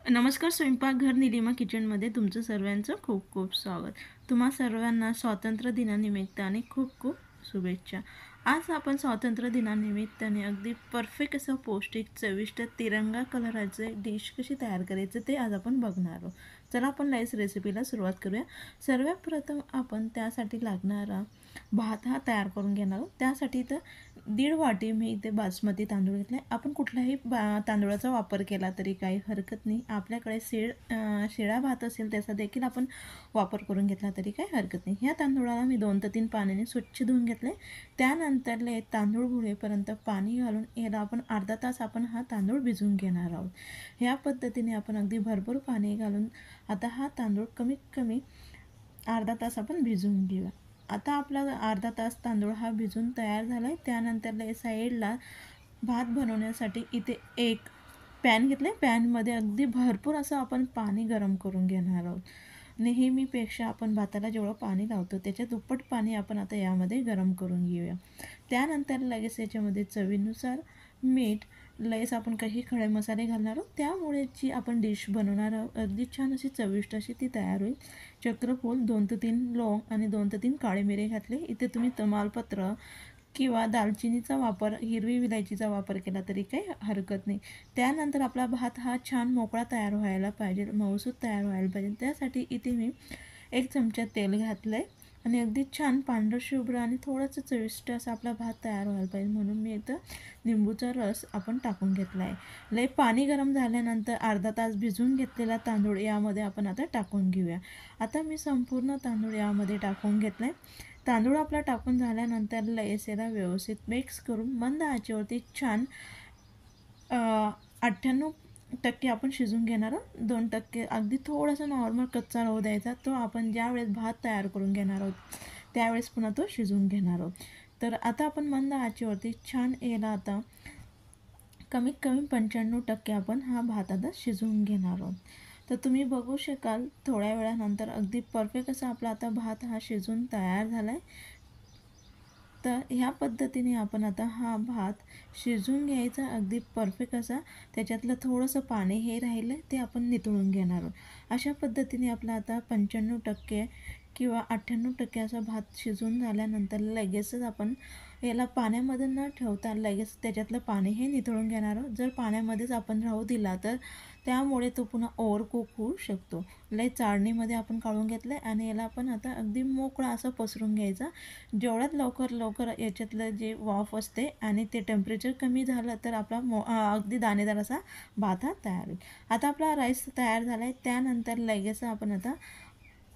नमस्कार. स्वयंपाकघर निलिमा किचनमध्ये तुमचं सर्वांचं खूप खूप स्वागत. तुम्हा सर्वांना स्वातंत्र्य दिनानिमित्ताने खूप खूप शुभेच्छा. आज आपण स्वातंत्र्य दिनानिमित्ताने अगदी परफेक्ट असं पौष्टिक चविष्ट तिरंगा कलराचे डिश कशी तयार करायचं ते आज आपण बघणार आहोत. चला आपण लाईस रेसिपीला सुरुवात करूया. सर्वात प्रथम आपण त्यासाठी लागणारा भात हा तयार करून घेणार आहोत. त्यासाठी तर 1.5 वाटी मी इथे बासमती तांदूळ घेतले. आपण कुठल्याही तांदूळाचा वापर केला तरी काही हरकत नाही. आपल्याकडे शिळा भात असेल त्याचा देखील आपण वापर करून घेतला तरी काही हरकत नाही. ह्या तांदूळाला मी 2 ते 3 पाण्याने स्वच्छ धुवून घेतले. त्यानंतर तांदूळ बुडेपर्यंत पाणी घालून याला आपण अर्धा तास आपण हा तांदूळ भिजवून घेणार आहोत. ह्या पद्धतीने आपण अगदी भरपूर पाणी घालून आता हा तांदूळ कमीत कमी अर्धा तास आपण भिजवून घेऊया. आता आपला अर्धा तास तांदूळ हा भिजून तयार झाला आहे. त्यानंतर साईडला भात बनवण्यासाठी इथे एक पॅन घेतले. पॅनमध्ये अगदी भरपूर असं आपण पाणी गरम करून घेणार आहोत. नेहमीपेक्षा आपण भाताला जेवढं पाणी लावतो त्याच्या दुप्पट पाणी आपण आता यामध्ये गरम करून घेऊया. त्यानंतर लगेच याच्यामध्ये चवीनुसार मीठ, लगेच आपण काही खडे मसाले घालणार आहोत. त्यामुळे जी आपण डिश बनवणार आहोत अगदी छान अशी चविष्ट अशी ती तयार होईल. चक्रफूल 2 ते 3 लवंग आणि 2 ते 3 काळे मिरे घातले. इथे तुम्ही तमालपत्र किंवा दालचिनीचा वापर, हिरवी विलायचीचा वापर केला तरी काही हरकत नाही. त्यानंतर आपला भात हा छान मोकळा तयार व्हायला पाहिजे, मऊसूत तयार व्हायला पाहिजे. त्यासाठी इथे मी 1 चमचा तेल घातलं आहे आणि अगदी छान पांढरं शुभ्र आणि थोडंसं चविष्ट असा आपला भात तयार व्हायला पाहिजे म्हणून मी इथं लिंबूचा रस आपण टाकून घेतला आहे. लय पाणी गरम झाल्यानंतर अर्धा तास भिजवून घेतलेला तांदूळ यामध्ये आपण आता टाकून घेऊया. आता मी संपूर्ण तांदूळ यामध्ये टाकून घेतला आहे. तांदूळ आपला टाकून झाल्यानंतर लयच याला व्यवस्थित मिक्स करून मंद आचेवरती छान 98% आपण शिजून घेणार आहोत. 2% अगदी थोडासा नॉर्मल कच्चा राहू द्यायचा. तो आपण ज्यावेळेस भात तयार करून घेणार आहोत त्यावेळेस पुन्हा तो शिजवून घेणार आहोत. तर आता आपण मंद आचेवरती छान याला आता कमीत कमी 95% आपण हा भात आता शिजवून घेणार आहोत. तर तुम्ही बघू शकाल थोड्या वेळानंतर अगदी परफेक्ट असा आपला आता भात हा शिजून तयार झाला आहे. तर ह्या पद्धतीने आपण आता हा भात शिजवून घ्यायचा अगदी परफेक्ट असा. त्याच्यातलं थोडंसं पाणी हे राहिलं ते आपण निथळून घेणार आहोत. अशा पद्धतीने आपला आता 95% किंवा 98% असा भात शिजून झाल्यानंतर लगेचच आपण याला पाण्यामध्ये न ठेवता लगेच त्याच्यातलं पाणी हे निथळून घेणार आहोत. जर पाण्यामध्येच आपण राहू दिला तर त्यामुळे तो पुन्हा ओव्हरकुक होऊ शकतो. चाळणीमध्ये आपण काढून घेतलं आहे आणि याला आपण आता अगदी मोकळा असं पसरून घ्यायचा. जेवढ्यात लवकर याच्यातलं जे वाफ असते आणि ते टेम्परेचर कमी झालं तर आपला अगदी दाणेदार असा भात हा तयार होईल. आता आपला राईस तयार झाला आहे. त्यानंतर लगेच आपण आता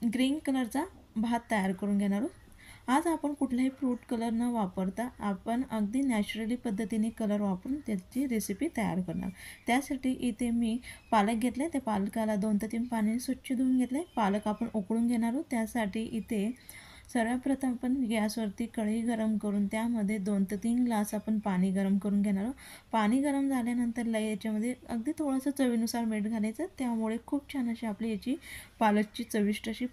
ग्रीन कलरचा भात तयार करून घेणार आहोत. आज आपण कुठलाही फ्रूट कलर न वापरता आपण अगदी नॅचरली पद्धतीने कलर वापरून त्याची रेसिपी तयार करणार. त्यासाठी इथे मी पालक घेतले. त्या पालकाला 2 ते 3 पाण्याने स्वच्छ धुवून घेतले. पालक आपण उकळून घेणार आहोत. त्यासाठी इथे सर्वप्रथम आपण गॅसवरती कढई गरम करून त्यामध्ये 2 ते 3 ग्लास आपण पाणी गरम करून घेणार आहोत. पाणी गरम झाल्यानंतर याच्यामध्ये अगदी थोडंसं चवीनुसार मीठ घालायचं. त्यामुळे खूप छान अशी आपली याची पालकची चविष्ट अशी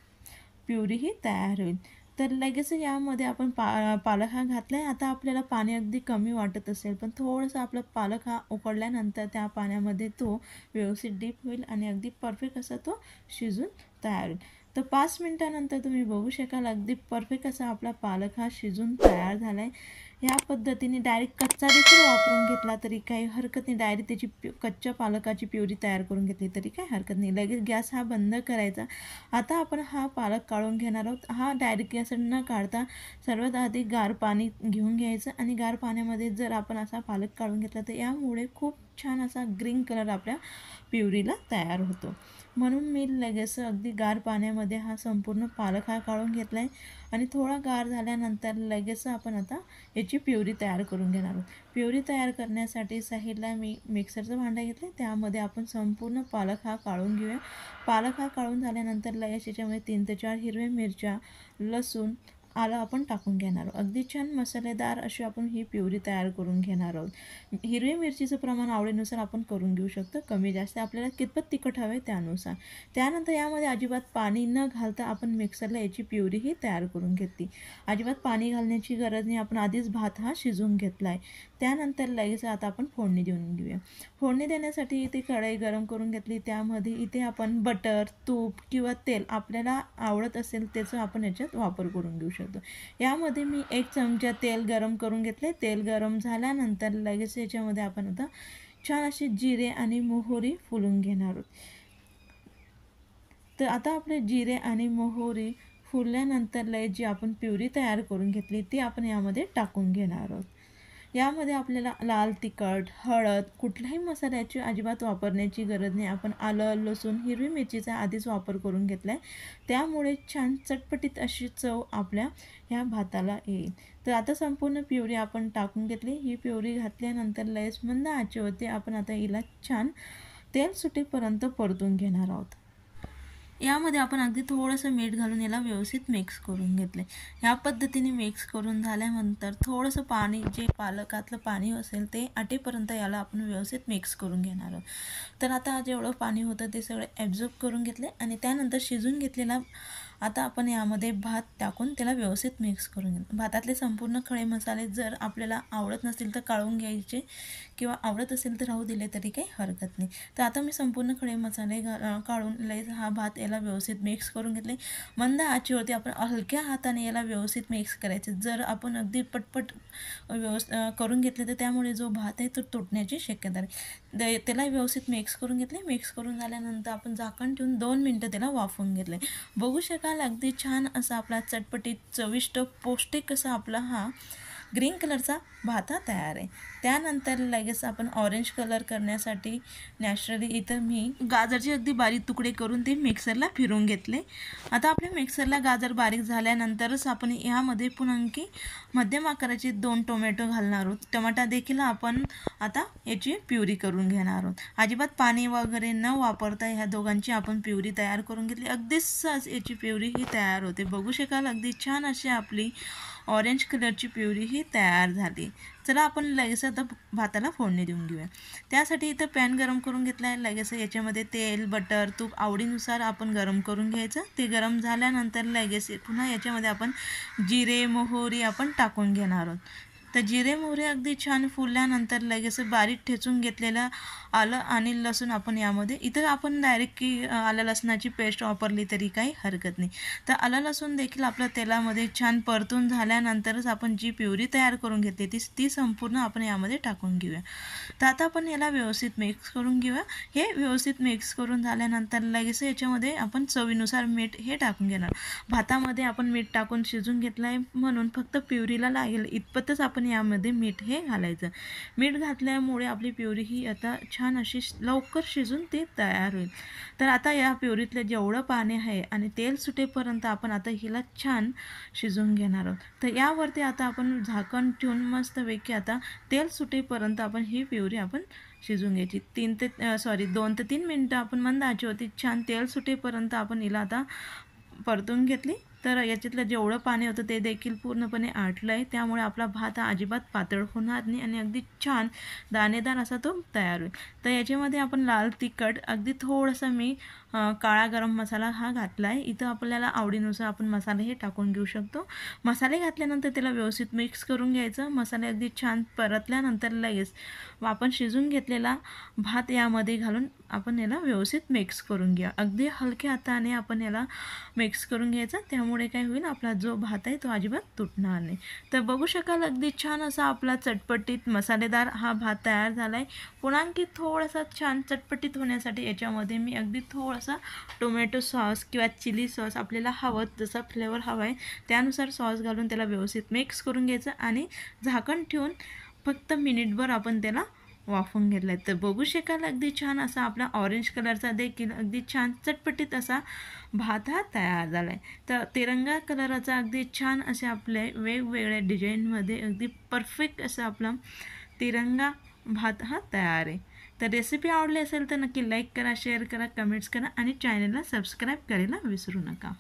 प्युरीही तयार होईल. तर लगेच यामध्ये आपण पालक हा घातला आहे. आता आपल्याला पाणी अगदी कमी वाटत असेल पण थोडंसं आपला पालक हा उकळल्यानंतर त्या पाण्यामध्ये तो व्यवस्थित डीप होईल आणि अगदी परफेक्ट असा तो शिजून तयार होईल. तर 5 मिनटानंतर तुम्ही बघू शकाल अगदी परफेक्ट असा आपला पालक हा शिजून तयार झाला आहे. ह्या पद्धतीने डायरेक्ट कच्चा देखील वापरून घेतला तरी काही हरकत नाही. डायरेक्ट त्याची कच्च्या पालकाची प्युरी तयार करून घेतली तरी काही हरकत नाही. लगेच गॅस हा बंद करायचा. आता आपण हा पालक काढून घेणार आहोत. हा डायरेक्ट गॅस न काढता सर्वात आधी गार पाणी घेऊन घ्यायचं आणि गार पाण्यामध्ये जर आपण असा पालक काढून घेतला तर यामुळे खूप छान असा ग्रीन कलर आपल्या प्युरीला तयार होतो. म्हणून मी लगेच अगदी गार पाण्यामध्ये हा संपूर्ण पालक हा काढून घेतला आहे आणि थोडा गार झाल्यानंतर लगेच आपण आता याची प्युरी तयार करून घेणार आहोत. प्युरी तयार करण्यासाठी साईडला मी मिक्सरचं भांडं घेतलं आहे. त्यामध्ये आपण संपूर्ण पालक हा काढून घेऊया. पालक हा काढून झाल्यानंतर लगेच याच्यामध्ये 3 ते 4 हिरव्या मिरच्या, लसूण, आलं आपण टाकून घेणार आहोत. अगदी छान मसालेदार अशी आपण ही प्युरी तयार करून घेणार आहोत. हिरवी मिरचीचं प्रमाण आवडीनुसार आपण करून घेऊ शकतो, कमी जास्त आपल्याला कितपत तिखट हवे त्यानुसार. त्यानंतर यामध्ये अजिबात पाणी न घालता आपण मिक्सरला याची प्युरीही तयार करून घेतली. अजिबात पाणी घालण्याची गरज नाही. आपण आधीच भात हा शिजवून घेतला आहे. त्यानंतर लगेच आता आपण फोडणी देऊन घेऊया। फोडणी देण्यासाठी इथे कढई गरम करून घेतली, त्यामध्ये इथे आपण बटर, तूप किंवा तेल आपल्याला आवडत असेल त्याचा आपण याच्यात वापर करून घेऊ शकतो। यामध्ये मी 1 चमचा तेल गरम करून घेतले। तेल गरम झाल्यानंतर लगेच याच्यामध्ये आपण आता छान अशी जिरे आणि मोहरी फुलून घेणार आहोत। तर आता आपले जिरे आणि मोहरी फुलल्यानंतर लगेच जी आपण प्युरी तयार करून घेतली ती आपण यामध्ये टाकून घेणार आहोत। यामध्ये आपल्याला लाल तिखट, हळद, कुठल्याही मसाल्याची अजिबात वापरण्याची गरज नाही। आपण आलं, लसूण, हिरवी मिरचीचा आधीच वापर करून घेतला आहे, त्यामुळे छान चटपटीत अशी चव आपल्या ह्या भाताला येईल। तर आता संपूर्ण प्युरी आपण टाकून घेतली। ही प्युरी घातल्यानंतर लगेच मंद आचेवरती आपण आता हिला छान तेल सुटेपर्यंत परतून घेणार आहोत। यामध्ये आपण अगदी थोडंसं मीठ घालून याला व्यवस्थित मिक्स करून घेतले। ह्या पद्धतीने मिक्स करून झाल्यानंतर थोडंसं पाणी, जे पालकातलं पाणी असेल ते आटेपर्यंत याला आपण व्यवस्थित मिक्स करून घेणार आहोत। तर आता जेवढं पाणी होतं ते सगळं ॲब्झॉर्ब करून घेतले आणि त्यानंतर शिजून घेतलेला आता आपण यामध्ये भात टाकून त्याला व्यवस्थित मिक्स करून घेऊ। भातातले संपूर्ण खडे मसाले जर आपल्याला आवडत नसतील तर काढून घ्यायचे किंवा आवडत असेल तर राहू दिले तरी काही हरकत नाही। तर आता मी संपूर्ण खडे मसाले काढून लगेच हा भात याला व्यवस्थित मिक्स करून घेतले। मंद आचेवरती आपण हलक्या हाताने याला व्यवस्थित मिक्स करायचे। जर आपण अगदी पटपट करून घेतले तर त्यामुळे जो भात आहे तो तुटण्याची शक्यता आहे। त्याला व्यवस्थित मिक्स करून घेतले। मिक्स करून झाल्यानंतर आपण झाकण ठेवून 2 मिनटं त्याला वाफवून घेतले। बघू शकाल अगदी छान असा आपला चटपटीत, चविष्ट, पौष्टिक असा आपला हा ग्रीन कलरचा भात तयार आहे। त्यानंतर लगेच आपण ऑरेंज कलर करण्यासाठी नॅचरली इथं मी गाजरचे अगदी बारीक तुकडे करून ते मिक्सरला फिरवून घेतले। आता आपल्या मिक्सरला गाजर बारीक झाल्यानंतरच आपण यामध्ये पुन्हा आणखी मध्यम आकाराचे 2 टोमॅटो घालणार आहोत। टमाटा देखील आपण आता याची प्युरी करून घेणार आहोत। अजिबात पाणी वगैरे न वापरता ह्या दोघांची आपण प्युरी तयार करून घेतली। अगदी सहज याची प्युरी ही तयार होते। बघू शकाल अगदी छान अशी आपली ऑरेंज कलरची प्युरी ही तयार झाली। चला आपण लगेच आता भाताला फोडणी देऊन घेऊया। त्यासाठी इथं पॅन गरम करून घेतला आहे। लगेच याच्यामध्ये तेल, बटर, तूप आवडीनुसार आपण गरम करून घ्यायचं। ते गरम झाल्यानंतर लगेच पुन्हा याच्यामध्ये आपण जिरे, मोहरी आपण टाकून घेणार आहोत। तर जिरे, मोहरी अगदी छान फुलल्यानंतर लगेच बारीक ठेचून घेतलेलं आलं आणि लसूण आपण यामध्ये, इथं आपण डायरेक्ट की आलं लसणाची पेस्ट वापरली तरी काही हरकत नाही। तर आलं लसूण देखील आपल्या तेलामध्ये छान परतून झाल्यानंतरच आपण जी प्युरी तयार करून घेतली ती संपूर्ण आपण यामध्ये टाकून घेऊया। तर आता आपण याला व्यवस्थित मिक्स करून घेऊया। हे व्यवस्थित मिक्स करून झाल्यानंतर लगेच याच्यामध्ये आपण चवीनुसार मीठ हे टाकून घेणार। भातामध्ये आपण मीठ टाकून शिजून घेतलं आहे म्हणून फक्त प्युरीला लागेल इतपतच आपण यामध्ये मीठ हे घालायचं। मीठ घातल्यामुळे आपली प्युरी ही आता छान अशी लवकर शिजून ती तयार होईल। तर आता या प्युरीतलं जेवढं पाणी आहे आणि तेल सुटेपर्यंत आपण आता हिला छान शिजून घेणार आहोत। तर यावरती आता आपण झाकण ठेवून मस्तपैकी आता तेल सुटेपर्यंत आपण ही प्युरी आपण शिजून घ्यायची। 2 ते 3 मिनटं आपण मंद आचेवरती छान तेल सुटेपर्यंत आपण हिला आता परतून घेतली। तर याच्यातलं जेवढं पाणी होतं ते देखील पूर्णपणे आटलं आहे, त्यामुळे आपला भात हा अजिबात पातळ होणार नाही आणि अगदी छान दाणेदार असा तो तयार होईल। तर याच्यामध्ये आपण लाल तिखट, अगदी थोडासा मी काळा गरम मसाला हा घातला आहे। इथं आपल्याला आवडीनुसार आपण मसाले हे टाकून घेऊ शकतो। मसाले घातल्यानंतर त्याला व्यवस्थित मिक्स करून घ्यायचं। मसाले अगदी छान परतल्यानंतर लगेच आपण शिजून घेतलेला भात यामध्ये घालून आपण याला व्यवस्थित मिक्स करून घ्या। अगदी हलक्या हाताने आपण याला मिक्स करून घ्यायचा, त्यामुळे काय होईल आपला जो भात आहे तो अजिबात तुटणार नाही। तर बघू शकाल अगदी छान असा आपला चटपटीत मसालेदार हा भात तयार झाला आहे। पुन्हा आणखी थोडासा छान चटपटीत होण्यासाठी याच्यामध्ये मी अगदी थोडासा टोमॅटो सॉस किंवा चिली सॉस आपल्याला हवं जसा फ्लेवर हवा आहे त्यानुसार सॉस घालून त्याला व्यवस्थित मिक्स करून घ्यायचं आणि झाकण ठेवून फक्त मिनिटभर आपण त्याला वाफवून घेतलं आहे। तर बघू शकाल अगदी छान असा आपला ऑरेंज कलरचा देखील अगदी छान चटपटीत असा भात हा तयार झाला आहे। तर तिरंगा कलराचा अगदी छान असे आपले वेगवेगळ्या डिझाईनमध्ये अगदी परफेक्ट असा आपला तिरंगा भात हा तयार आहे। तर रेसिपी आवडली असेल तर नक्की लाईक करा, शेअर करा, कमेंट्स करा आणि चॅनलला सबस्क्राईब करायला विसरू नका।